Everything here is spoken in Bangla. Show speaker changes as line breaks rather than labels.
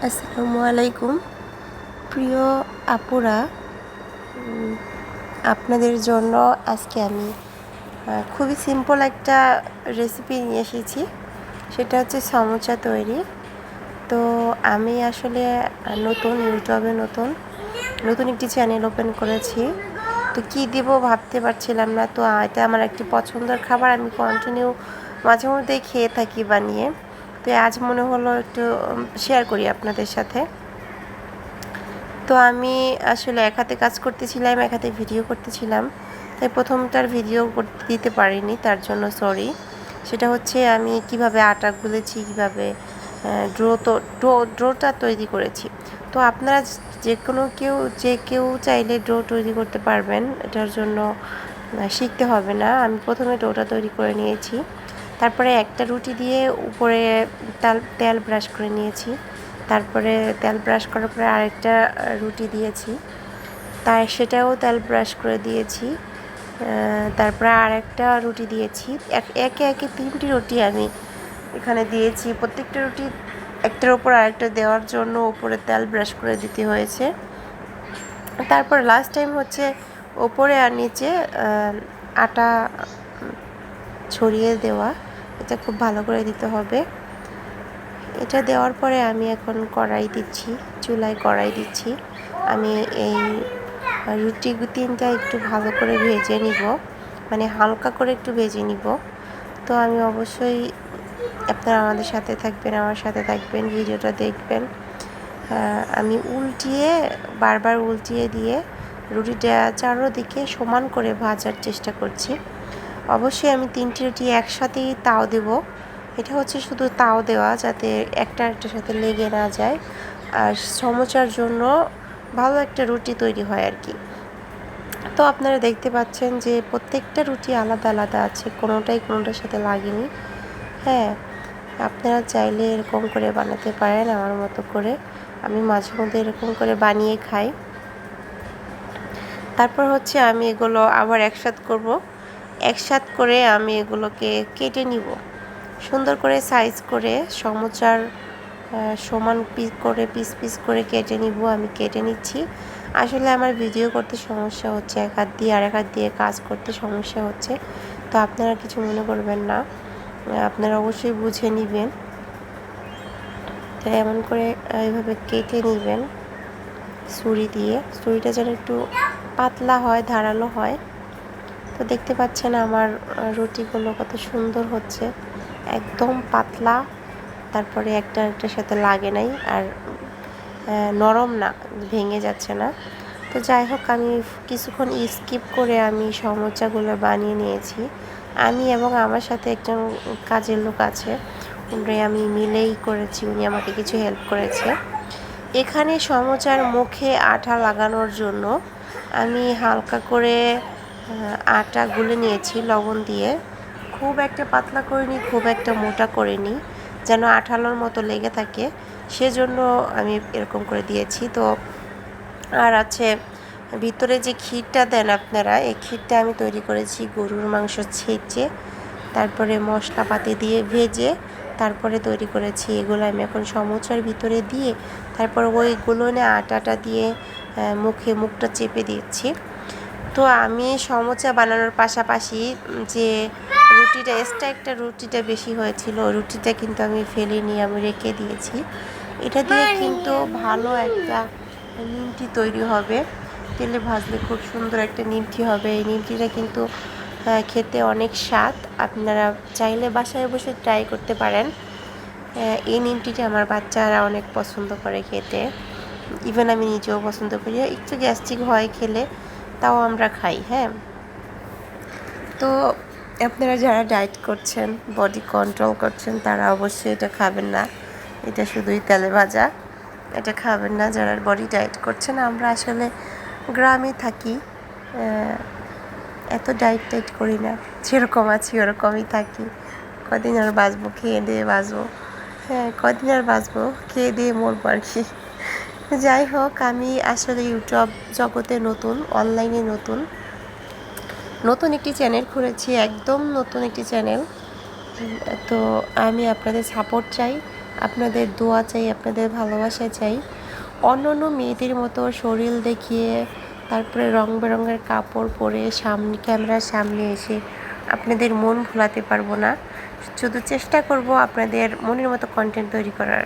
আসসালামু আলাইকুম প্রিয় আপুরা, আপনাদের জন্য আজকে আমি খুবই সিম্পল একটা রেসিপি নিয়ে এসেছি। সেটা হচ্ছে সমোচা তৈরি। তো আমি আসলে নতুন ইউটিউবে নতুন একটি চ্যানেল ওপেন করেছি। তো কী দিব ভাবতে পারছিলাম না। তো এটা আমার একটি পছন্দের খাবার, আমি কন্টিনিউ মাঝে মধ্যেই খেয়ে থাকি বানিয়ে। তো আজ মনে হলো একটু শেয়ার করি আপনাদের সাথে। তো আমি আসলে এক হাতে কাজ করতেছিলাম, এক হাতে ভিডিও করতেছিলাম, তাই প্রথমটার ভিডিও করতে দিতে পারিনি, তার জন্য সরি। সেটা হচ্ছে আমি কিভাবে আটা গুলেছি, কীভাবে ডোটা তৈরি করেছি। তো আপনারা যে কেউ চাইলে ডো তৈরি করতে পারবেন, এটার জন্য শিখতে হবে না। আমি প্রথমে ডোটা তৈরি করে নিয়েছি, তারপরে একটা রুটি দিয়ে উপরে তেল ব্রাশ করে নিয়েছি, তারপরে তেল ব্রাশ করার পরে আরেকটা রুটি দিয়েছি, সেটাও তেল ব্রাশ করে দিয়েছি, তারপরে আরেকটা রুটি দিয়েছি। একে একে 3টি রুটি আমি এখানে দিয়েছি। প্রত্যেকটা রুটি একটার ওপর আরেকটা দেওয়ার জন্য উপরে তেল ব্রাশ করে দিতে হয়েছে। তারপর লাস্ট টাইম হচ্ছে ওপরে আর নিচে আটা ছড়িয়ে দেওয়া, এটা খুব ভালো করে দিতে হবে। এটা দেওয়ার পরে আমি এখন চুলায় কড়াই দিচ্ছি। আমি এই রুটি 3টা একটু ভালো করে ভেজে নিব, মানে হালকা করে একটু ভেজে নিব। তো আমি অবশ্যই আপনারা আমার সাথে থাকবেন, ভিডিওটা দেখবেন। আমি বারবার উল্টিয়ে দিয়ে রুটিটা চারোদিকে সমান করে ভাজার চেষ্টা করছি। অবশ্যই আমি 3টি রুটি একসাথেই তাও দেব। এটা হচ্ছে শুধু তাও দেওয়া, যাতে একটা একটার সাথে লেগে না যায়, আর সমোচার জন্য ভালো একটা রুটি তৈরি হয় আর কি। তো আপনারা দেখতে পাচ্ছেন যে প্রত্যেকটা রুটি আলাদা আলাদা আছে, কোনোটার সাথে লাগেনি। হ্যাঁ, আপনারা চাইলে এরকম করে বানাতে পারেন আমার মতো করে। আমি মাঝে মধ্যে এরকম করে বানিয়ে খাই। তারপর হচ্ছে আমি এগুলো আবার একসাথ করে আমি এগুলোকে কেটে নিব, সুন্দর করে সাইজ করে সমোচার সমান পিস পিস করে কেটে নিব। আমি কেটে নিচ্ছি। আসলে আমার ভিডিও করতে সমস্যা হচ্ছে, এক হাত দিয়ে আর এক হাত দিয়ে কাজ করতে সমস্যা হচ্ছে। তো আপনারা কিছু মনে করবেন না, আপনারা অবশ্যই বুঝে নেবেন। তাই এমন করে এইভাবে কেটে নেবেন ছুরিটা যেন একটু পাতলা হয়, ধারালো হয়। তো দেখতে পাচ্ছেন আমার রুটিগুলো কত সুন্দর হচ্ছে, একদম পাতলা, তারপরে একটার সাথে লাগে নাই, আর নরম না, ভেঙে যাচ্ছে না। তো যাই হোক, আমি কিছুক্ষণ স্কিপ করে আমি সমোচাগুলো বানিয়ে নিয়েছি। আমি এবং আমার সাথে একজন কাজের লোক আছে, আমি মিলেই করেছি, উনি আমাকে কিছু হেল্প করেছে। এখানে সমোচার মুখে আঠা লাগানোর জন্য আমি হালকা করে আটা গুলে নিয়েছি লবণ দিয়ে। খুব একটা পাতলা করিনি, খুব একটা মোটা করিনি, যেন আঠালোর মতো লেগে থাকে, সেজন্য আমি এরকম করে দিয়েছি। তো আর আছে ভিতরে যে ক্ষীরটা দেন আপনারা, এই ক্ষীরটা আমি তৈরি করেছি গরুর মাংস ছেঁচে, তারপরে মশলাপাতি দিয়ে ভেজে, তারপরে তৈরি করেছি। এগুলো আমি এখন সমোচার ভিতরে দিয়ে তারপর ওইগুলো আটাটা দিয়ে মুখটা চেপে দিচ্ছি। তো আমি সমোচা বানানোর পাশাপাশি যে একটা রুটিটা বেশি হয়েছিল, রুটিটা কিন্তু আমি ফেলিনি, আমি রেখে দিয়েছি। এটা দিয়ে কিন্তু ভালো একটা নিমকি তৈরি হবে, তেলে ভাজলে খুব সুন্দর একটা নিমকি হবে। এই নিমকিটা কিন্তু খেতে অনেক স্বাদ, আপনারা চাইলে বাসায় বসে ট্রাই করতে পারেন। এই নিমকিটা আমার বাচ্চারা অনেক পছন্দ করে খেতে, ইভেন আমি নিজেও পছন্দ করি। একটু গ্যাস্ট্রিক হয় খেলে, তাও আমরা খাই। হ্যাঁ, তো আপনারা যারা ডায়েট করছেন, বডি কন্ট্রোল করছেন, তারা অবশ্যই এটা খাবেন না, এটা শুধুই তেলে ভাজা, এটা খাবেন না। যারা বডি ডায়েট করছেন, আমরা আসলে গ্রামে থাকি, এত ডায়েট করি না, যেরকম আছি ওরকমই থাকি। কদিন আর বাঁচবো, খেয়ে দিয়ে বাঁচবো। হ্যাঁ, কদিন আর বাঁচবো, খেয়ে দিয়ে মরবো আর কি। যাই হোক, আমি আসলে ইউটিউব জগতে অনলাইনে নতুন একটি চ্যানেল খুলেছি, একদম নতুন একটি চ্যানেল। তো আমি আপনাদের সাপোর্ট চাই, আপনাদের দোয়া চাই, আপনাদের ভালোবাসা চাই। অন্যান্য মেয়েদের মতো শরীর দেখিয়ে তারপরে রং বেরঙের কাপড় পরে ক্যামেরার সামনে এসে আপনাদের মন ভোলাতে পারবো না। শুধু চেষ্টা করব আপনাদের মনের মতো কন্টেন্ট তৈরি করার।